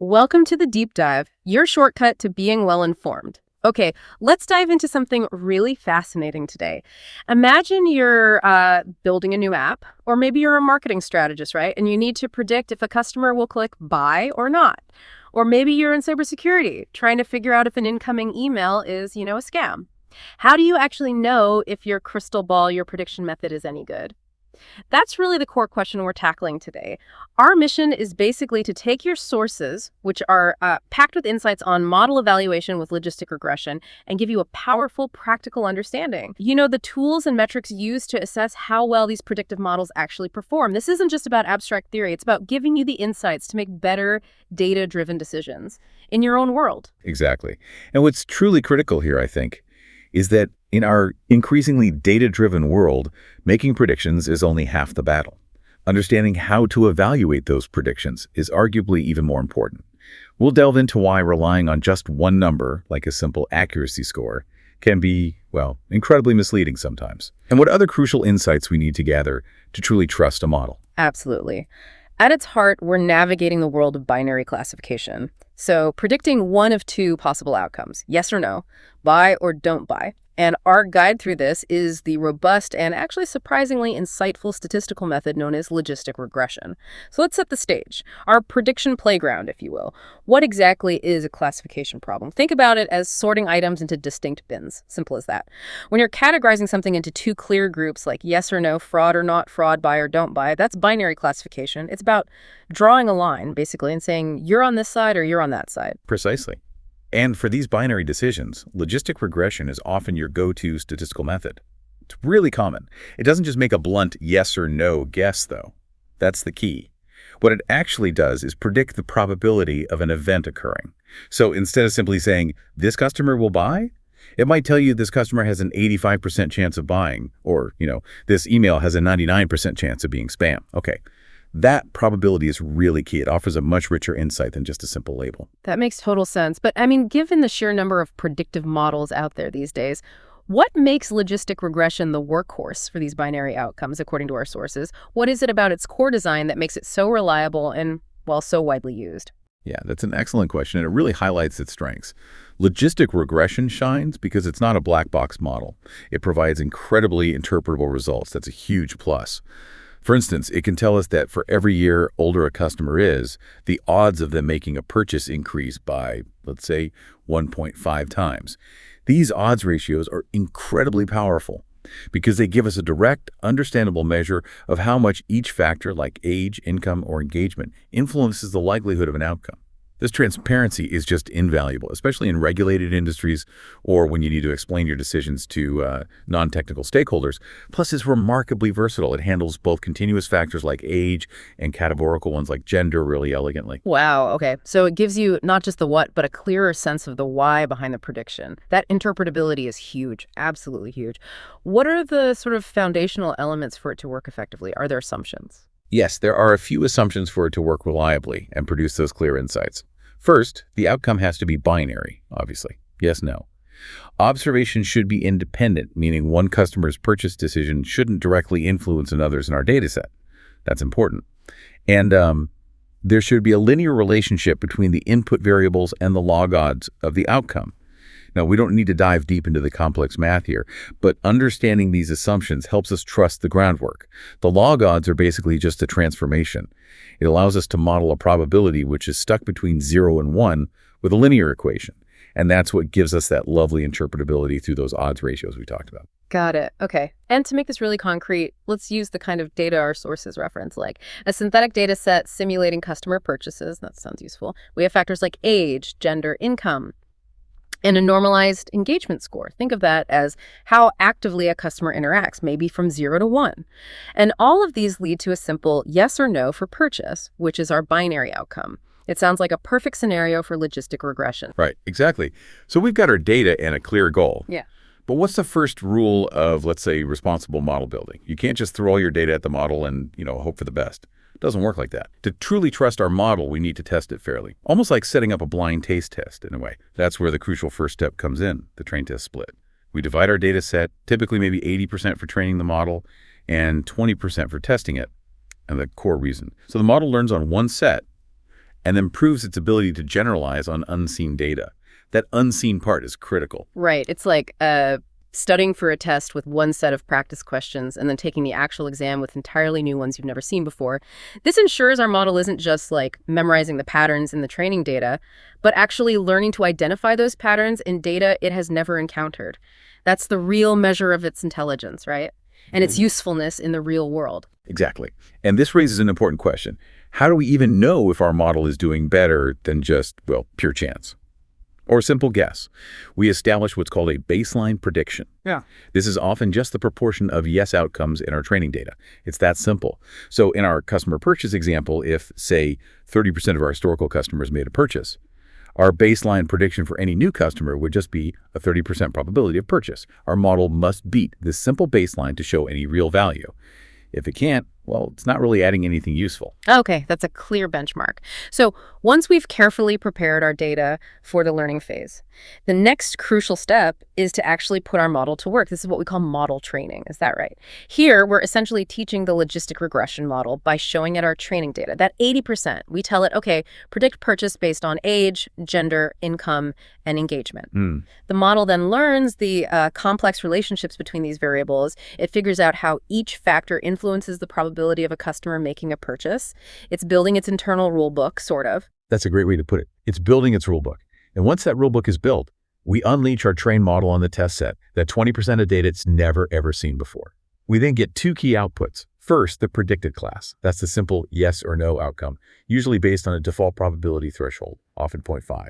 Welcome to the Deep Dive, your shortcut to being well informed. Okay, let's dive into something really fascinating today. Imagine you're building a new app, or maybe you're a marketing strategist, right? And you need to predict if a customer will click buy or not. Or maybe you're in cybersecurity, trying to figure out if an incoming email is, a scam. How do you actually know if your crystal ball, your prediction method is any good? That's really the core question we're tackling today. Our mission is basically to take your sources, which are packed with insights on model evaluation with logistic regression, and give you a powerful, practical understanding. The tools and metrics used to assess how well these predictive models actually perform. This isn't just about abstract theory. It's about giving you the insights to make better data-driven decisions in your own world. Exactly. And what's truly critical here, I think, is that in our increasingly data-driven world, making predictions is only half the battle. Understanding how to evaluate those predictions is arguably even more important. We'll delve into why relying on just one number, like a simple accuracy score, can be, incredibly misleading sometimes, and what other crucial insights we need to gather to truly trust a model. Absolutely. At its heart, we're navigating the world of binary classification. So predicting one of two possible outcomes, yes or no, buy or don't buy. And our guide through this is the robust and actually surprisingly insightful statistical method known as logistic regression. So let's set the stage, our prediction playground, if you will. What exactly is a classification problem? Think about it as sorting items into distinct bins. Simple as that. When you're categorizing something into two clear groups like yes or no, fraud or not fraud, buy or don't buy, that's binary classification. It's about drawing a line, basically, and saying you're on this side or you're on that side. Precisely. And for these binary decisions, logistic regression is often your go-to statistical method. It's really common. It doesn't just make a blunt yes or no guess, though. That's the key. What it actually does is predict the probability of an event occurring. So instead of simply saying, this customer will buy, it might tell you this customer has an 85% chance of buying, or, this email has a 99% chance of being spam. Okay. That probability is really key. It offers a much richer insight than just a simple label. That makes total sense. But given the sheer number of predictive models out there these days, what makes logistic regression the workhorse for these binary outcomes, according to our sources? What is it about its core design that makes it so reliable and, so widely used? Yeah, that's an excellent question, and it really highlights its strengths. Logistic regression shines because it's not a black box model. It provides incredibly interpretable results. That's a huge plus. For instance, it can tell us that for every year older a customer is, the odds of them making a purchase increase by, let's say, 1.5 times. These odds ratios are incredibly powerful because they give us a direct, understandable measure of how much each factor, like age, income, or engagement, influences the likelihood of an outcome. This transparency is just invaluable, especially in regulated industries or when you need to explain your decisions to non-technical stakeholders. Plus, it's remarkably versatile. It handles both continuous factors like age and categorical ones like gender really elegantly. Wow, okay. So it gives you not just the what, but a clearer sense of the why behind the prediction. That interpretability is huge, absolutely huge. What are the sort of foundational elements for it to work effectively? Are there assumptions? Yes, there are a few assumptions for it to work reliably and produce those clear insights. First, the outcome has to be binary, obviously. Yes, no. Observation should be independent, meaning one customer's purchase decision shouldn't directly influence another's in our dataset. That's important. And there should be a linear relationship between the input variables and the log odds of the outcome. Now, we don't need to dive deep into the complex math here, but understanding these assumptions helps us trust the groundwork. The log odds are basically just a transformation. It allows us to model a probability which is stuck between 0 and 1 with a linear equation. And that's what gives us that lovely interpretability through those odds ratios we talked about. Got it. Okay. And to make this really concrete, let's use the kind of data our sources reference, like a synthetic data set simulating customer purchases. That sounds useful. We have factors like age, gender, income, and a normalized engagement score. Think of that as how actively a customer interacts, maybe from 0 to 1. And all of these lead to a simple yes or no for purchase, which is our binary outcome. It sounds like a perfect scenario for logistic regression. Right, exactly. So we've got our data and a clear goal. Yeah. But what's the first rule of, let's say, responsible model building? You can't just throw all your data at the model and, hope for the best. It doesn't work like that. To truly trust our model, we need to test it fairly. Almost like setting up a blind taste test, in a way. That's where the crucial first step comes in, the train test split. We divide our data set, typically maybe 80% for training the model and 20% for testing it, and the core reason. So the model learns on one set, and then proves its ability to generalize on unseen data. That unseen part is critical. Right. It's like studying for a test with one set of practice questions and then taking the actual exam with entirely new ones you've never seen before. This ensures our model isn't just like memorizing the patterns in the training data, but actually learning to identify those patterns in data it has never encountered. That's the real measure of its intelligence, right? And its usefulness in the real world. Exactly. And this raises an important question. How do we even know if our model is doing better than just, well, pure chance? Or a simple guess. We establish what's called a baseline prediction. Yeah. This is often just the proportion of yes outcomes in our training data. It's that simple. So in our customer purchase example, if, say, 30% of our historical customers made a purchase, our baseline prediction for any new customer would just be a 30% probability of purchase. Our model must beat this simple baseline to show any real value. If it can't, well, it's not really adding anything useful. Okay, that's a clear benchmark. So once we've carefully prepared our data for the learning phase, the next crucial step is to actually put our model to work. This is what we call model training. Is that right? Here, we're essentially teaching the logistic regression model by showing it our training data. That 80%, we tell it, okay, predict purchase based on age, gender, income, and engagement. The model then learns the complex relationships between these variables. It figures out how each factor influences the probability of a customer making a purchase. It's building its internal rule book, sort of. That's a great way to put it. It's building its rulebook. And once that rulebook is built, we unleash our trained model on the test set, that 20% of data it's never, ever seen before. We then get two key outputs. First, the predicted class. That's the simple yes or no outcome, usually based on a default probability threshold, often 0.5.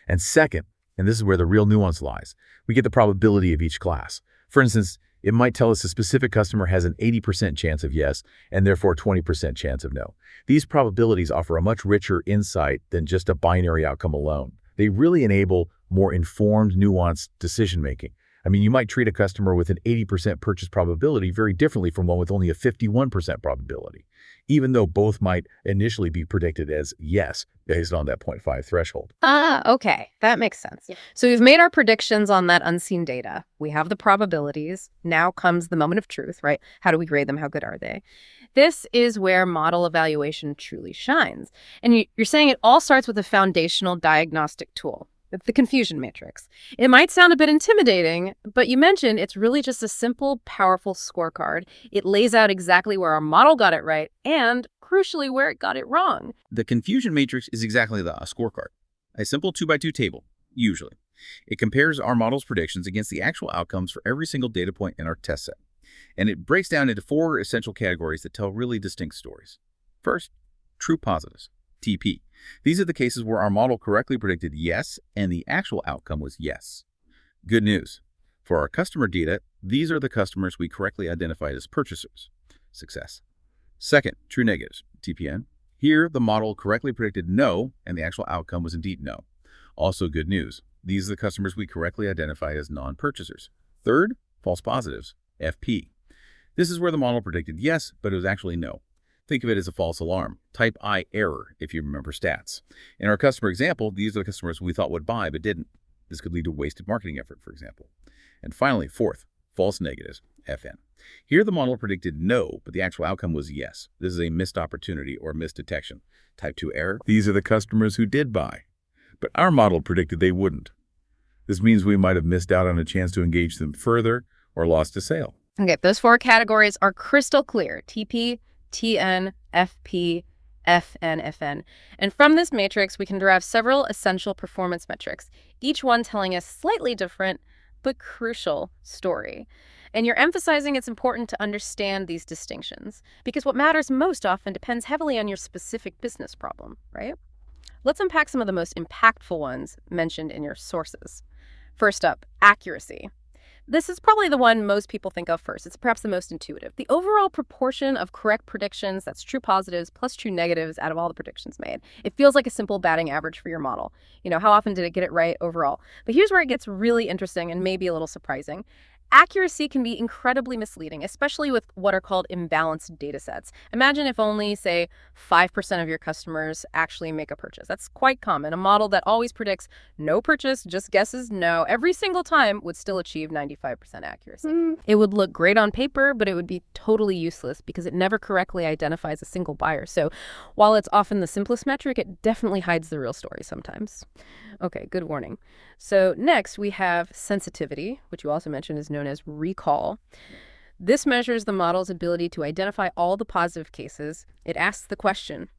And second, and this is where the real nuance lies, we get the probability of each class. For instance, it might tell us a specific customer has an 80% chance of yes, and therefore 20% chance of no. These probabilities offer a much richer insight than just a binary outcome alone. They really enable more informed, nuanced decision-making. I mean, you might treat a customer with an 80% purchase probability very differently from one with only a 51% probability, even though both might initially be predicted as yes, based on that 0.5 threshold. Okay. That makes sense. Yeah. So we've made our predictions on that unseen data. We have the probabilities. Now comes the moment of truth, right? How do we grade them? How good are they? This is where model evaluation truly shines. And you're saying it all starts with a foundational diagnostic tool, the confusion matrix. It might sound a bit intimidating, but you mentioned it's really just a simple, powerful scorecard. It lays out exactly where our model got it right and, crucially, where it got it wrong. The confusion matrix is exactly that, a scorecard. A simple 2x2 table, usually. It compares our model's predictions against the actual outcomes for every single data point in our test set. And it breaks down into 4 essential categories that tell really distinct stories. First, true positives, TP. These are the cases where our model correctly predicted yes, and the actual outcome was yes. Good news. For our customer data, these are the customers we correctly identified as purchasers. Success. Second, true negatives, TPN. Here, the model correctly predicted no, and the actual outcome was indeed no. Also good news. These are the customers we correctly identified as non-purchasers. Third, false positives, FP. This is where the model predicted yes, but it was actually no. Think of it as a false alarm. Type I error if you remember stats. In our customer example, these are the customers we thought would buy but didn't. This could lead to wasted marketing effort, for example. And finally, fourth, false negatives, FN. Here the model predicted no, but the actual outcome was yes. This is a missed opportunity or missed detection. Type 2 error. These are the customers who did buy, but our model predicted they wouldn't. This means we might have missed out on a chance to engage them further or lost a sale. Okay, those 4 categories are crystal clear. TP, TN, FP, FN, FN. And from this matrix, we can derive several essential performance metrics, each one telling a slightly different but crucial story. And you're emphasizing it's important to understand these distinctions because what matters most often depends heavily on your specific business problem, right? Let's unpack some of the most impactful ones mentioned in your sources. First up, accuracy. This is probably the one most people think of first. It's perhaps the most intuitive. The overall proportion of correct predictions, that's true positives plus true negatives out of all the predictions made. It feels like a simple batting average for your model. You know, how often did it get it right overall? But here's where it gets really interesting and maybe a little surprising. Accuracy can be incredibly misleading, especially with what are called imbalanced data sets. Imagine if only, say, 5% of your customers actually make a purchase. That's quite common. A model that always predicts no purchase, just guesses no every single time would still achieve 95% accuracy. It would look great on paper, but it would be totally useless because it never correctly identifies a single buyer. So while it's often the simplest metric, it definitely hides the real story sometimes. Okay, good warning. So next we have sensitivity, which you also mentioned is known as recall. This measures the model's ability to identify all the positive cases. It asks the question,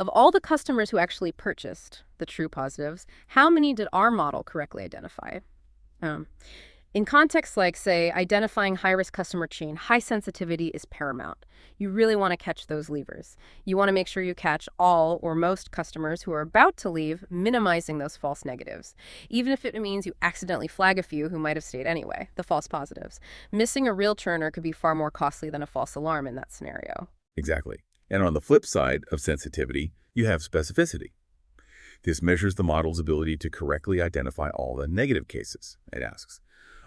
of all the customers who actually purchased, the true positives, how many did our model correctly identify? In contexts like, say, identifying high-risk customer chain, high sensitivity is paramount. You really want to catch those leavers. You want to make sure you catch all or most customers who are about to leave, minimizing those false negatives. Even if it means you accidentally flag a few who might have stayed anyway, the false positives. Missing a real churner could be far more costly than a false alarm in that scenario. Exactly. And on the flip side of sensitivity, you have specificity. This measures the model's ability to correctly identify all the negative cases. It asks,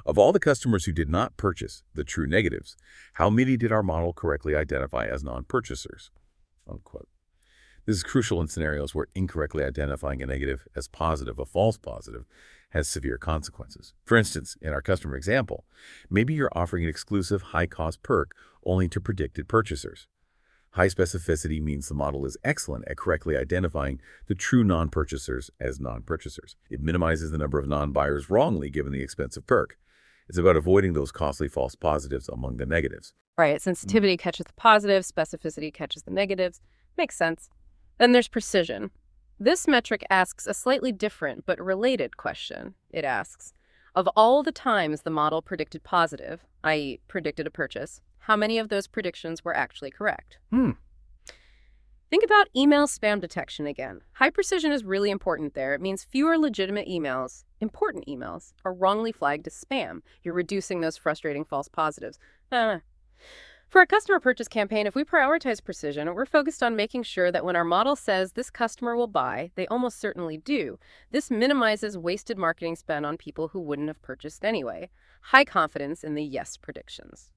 of all the customers who did not purchase, the true negatives, how many did our model correctly identify as non-purchasers? Unquote. This is crucial in scenarios where incorrectly identifying a negative as positive, a false positive, has severe consequences. For instance, in our customer example, maybe you're offering an exclusive high-cost perk only to predicted purchasers. High specificity means the model is excellent at correctly identifying the true non-purchasers as non-purchasers. It minimizes the number of non-buyers wrongly given the expensive perk. It's about avoiding those costly false positives among the negatives. Right. Sensitivity catches the positives, specificity catches the negatives. Makes sense. Then there's precision. This metric asks a slightly different but related question. It asks, of all the times the model predicted positive, i.e. predicted a purchase, how many of those predictions were actually correct? Think about email spam detection again. High precision is really important there. It means fewer legitimate emails, important emails, are wrongly flagged as spam. You're reducing those frustrating false positives. For a customer purchase campaign, if we prioritize precision, we're focused on making sure that when our model says this customer will buy, they almost certainly do. This minimizes wasted marketing spend on people who wouldn't have purchased anyway. High confidence in the yes predictions.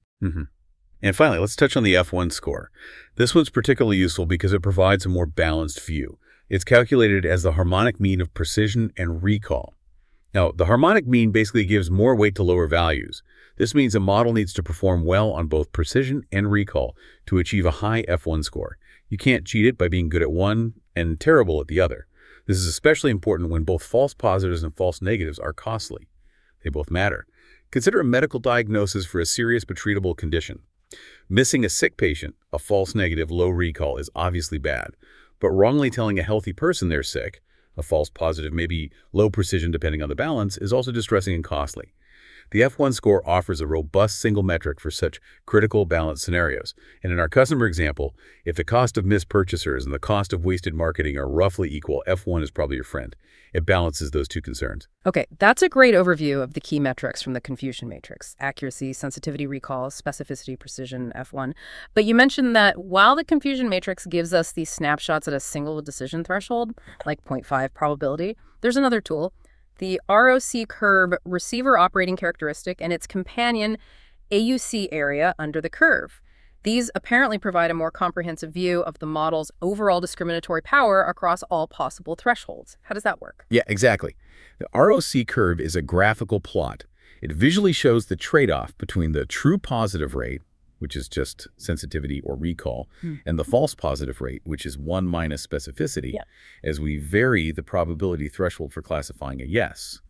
And finally, let's touch on the F1 score. This one's particularly useful because it provides a more balanced view. It's calculated as the harmonic mean of precision and recall. Now, the harmonic mean basically gives more weight to lower values. This means a model needs to perform well on both precision and recall to achieve a high F1 score. You can't cheat it by being good at one and terrible at the other. This is especially important when both false positives and false negatives are costly. They both matter. Consider a medical diagnosis for a serious but treatable condition. Missing a sick patient, a false negative, low recall, is obviously bad. But wrongly telling a healthy person they're sick, a false positive, maybe low precision depending on the balance, is also distressing and costly. The F1 score offers a robust single metric for such critical balance scenarios. And in our customer example, if the cost of missed purchasers and the cost of wasted marketing are roughly equal, F1 is probably your friend. It balances those two concerns. Okay, that's a great overview of the key metrics from the confusion matrix: accuracy, sensitivity, recall, specificity, precision, F1. But you mentioned that while the confusion matrix gives us these snapshots at a single decision threshold, like 0.5 probability, there's another tool, the ROC curve receiver operating characteristic and its companion AUC area under the curve. These apparently provide a more comprehensive view of the model's overall discriminatory power across all possible thresholds. How does that work? Yeah, exactly. The ROC curve is a graphical plot. It visually shows the trade-off between the true positive rate, which is just sensitivity or recall, and the false positive rate, which is 1 minus specificity, as we vary the probability threshold for classifying a yes.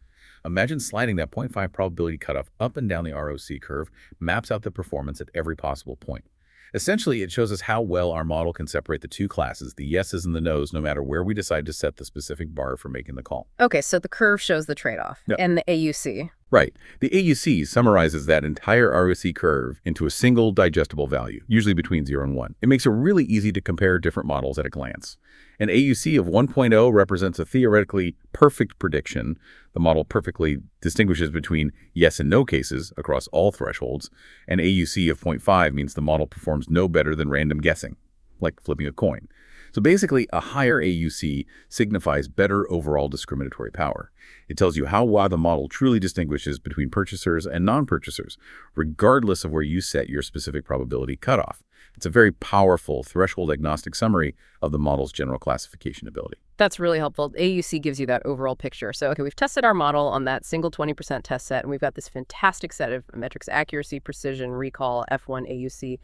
Imagine sliding that 0.5 probability cutoff up and down the ROC curve, maps out the performance at every possible point. Essentially, it shows us how well our model can separate the two classes, the yeses and the nos, no matter where we decide to set the specific bar for making the call. Okay, so the curve shows the trade-off and the AUC. Right. The AUC summarizes that entire ROC curve into a single digestible value, usually between 0 and 1. It makes it really easy to compare different models at a glance. An AUC of 1.0 represents a theoretically perfect prediction. The model perfectly distinguishes between yes and no cases across all thresholds. An AUC of 0.5 means the model performs no better than random guessing, like flipping a coin. So basically, a higher AUC signifies better overall discriminatory power. It tells you how well the model truly distinguishes between purchasers and non-purchasers, regardless of where you set your specific probability cutoff. It's a very powerful threshold-agnostic summary of the model's general classification ability. That's really helpful. AUC gives you that overall picture. So, okay, we've tested our model on that single 20% test set, and we've got this fantastic set of metrics: accuracy, precision, recall, F1, AUC.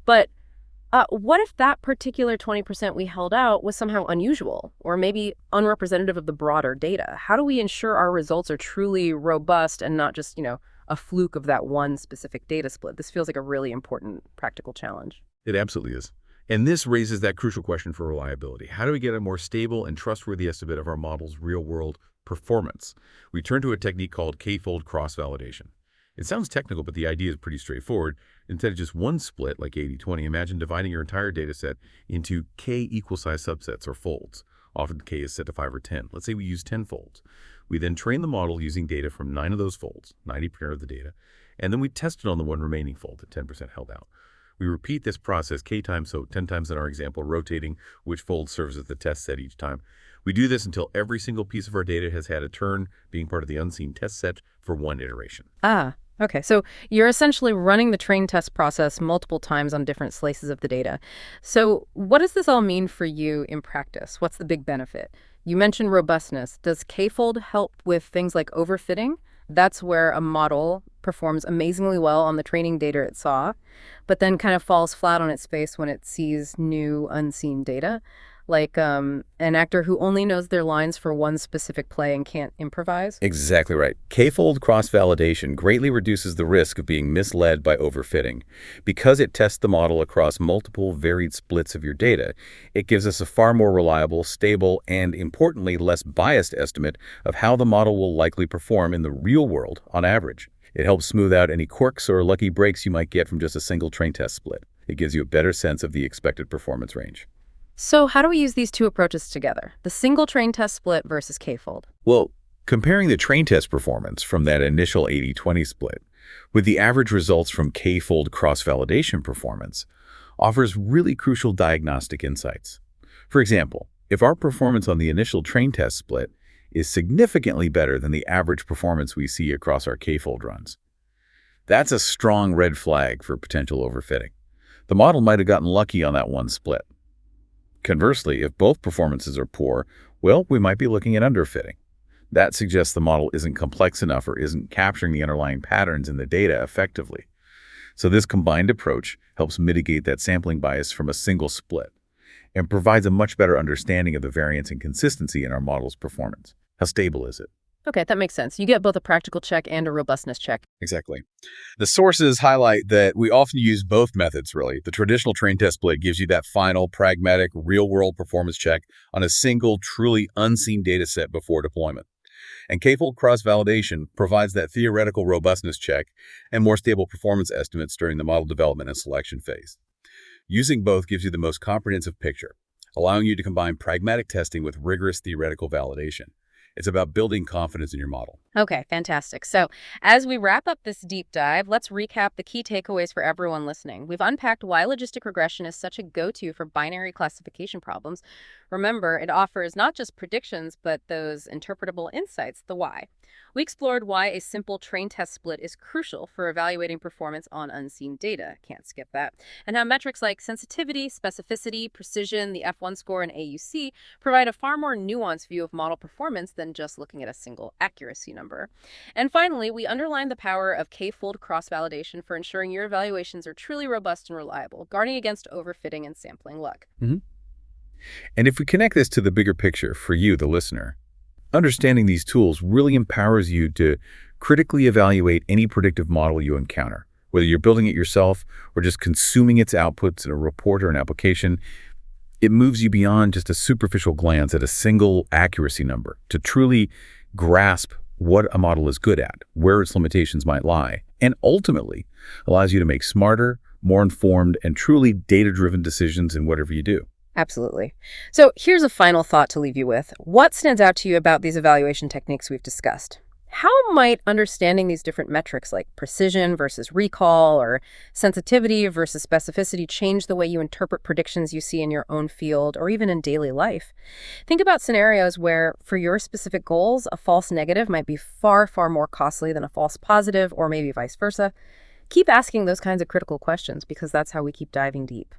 But what if that particular 20% we held out was somehow unusual or maybe unrepresentative of the broader data? How do we ensure our results are truly robust and not just, a fluke of that one specific data split? This feels like a really important practical challenge. It absolutely is. And this raises that crucial question for reliability. How do we get a more stable and trustworthy estimate of our model's real-world performance? We turn to a technique called k-fold cross-validation. It sounds technical, but the idea is pretty straightforward. Instead of just one split like 80-20, imagine dividing your entire data set into k equal-sized subsets or folds. Often k is set to 5 or 10. Let's say we use 10 folds. We then train the model using data from 9 of those folds, 90% of the data, and then we test it on the one remaining fold at 10% held out. We repeat this process k times, so 10 times in our example, rotating which fold serves as the test set each time. We do this until every single piece of our data has had a turn, being part of the unseen test set for one iteration. Okay, so you're essentially running the train test process multiple times on different slices of the data. So what does this all mean for you in practice? What's the big benefit? You mentioned robustness. Does k-fold help with things like overfitting? That's where a model performs amazingly well on the training data it saw, but then kind of falls flat on its face when it sees new unseen data, like an actor who only knows their lines for one specific play and can't improvise. Exactly right. K-fold cross-validation greatly reduces the risk of being misled by overfitting. Because it tests the model across multiple varied splits of your data, it gives us a far more reliable, stable, and importantly, less biased estimate of how the model will likely perform in the real world on average. It helps smooth out any quirks or lucky breaks you might get from just a single train test split. It gives you a better sense of the expected performance range. So how do we use these two approaches together? The single train test split versus k-fold. Well, comparing the train test performance from that initial 80-20 split with the average results from k-fold cross-validation performance offers really crucial diagnostic insights. For example, if our performance on the initial train test split is significantly better than the average performance we see across our k-fold runs, that's a strong red flag for potential overfitting. The model might have gotten lucky on that one split. Conversely, if both performances are poor, well, we might be looking at underfitting. That suggests the model isn't complex enough or isn't capturing the underlying patterns in the data effectively. So this combined approach helps mitigate that sampling bias from a single split and provides a much better understanding of the variance and consistency in our model's performance. How stable is it? Okay, that makes sense. You get both a practical check and a robustness check. Exactly. The sources highlight that we often use both methods, really. The traditional train test split gives you that final, pragmatic, real-world performance check on a single, truly unseen data set before deployment. And k-fold cross-validation provides that theoretical robustness check and more stable performance estimates during the model development and selection phase. Using both gives you the most comprehensive picture, allowing you to combine pragmatic testing with rigorous theoretical validation. It's about building confidence in your model. Okay, fantastic. So as we wrap up this deep dive, let's recap the key takeaways for everyone listening. We've unpacked why logistic regression is such a go-to for binary classification problems. Remember, it offers not just predictions, but those interpretable insights, the why. We explored why a simple train test split is crucial for evaluating performance on unseen data. Can't skip that. And how metrics like sensitivity, specificity, precision, the F1 score, and AUC provide a far more nuanced view of model performance than just looking at a single accuracy number. And finally, we underlined the power of k-fold cross-validation for ensuring your evaluations are truly robust and reliable, guarding against overfitting and sampling luck. And if we connect this to the bigger picture for you, the listener, understanding these tools really empowers you to critically evaluate any predictive model you encounter. Whether you're building it yourself or just consuming its outputs in a report or an application, it moves you beyond just a superficial glance at a single accuracy number to truly grasp what a model is good at, where its limitations might lie, and ultimately allows you to make smarter, more informed, and truly data-driven decisions in whatever you do. Absolutely. So here's a final thought to leave you with. What stands out to you about these evaluation techniques we've discussed? How might understanding these different metrics like precision versus recall or sensitivity versus specificity change the way you interpret predictions you see in your own field or even in daily life? Think about scenarios where, for your specific goals, a false negative might be far, far more costly than a false positive, or maybe vice versa. Keep asking those kinds of critical questions because that's how we keep diving deep.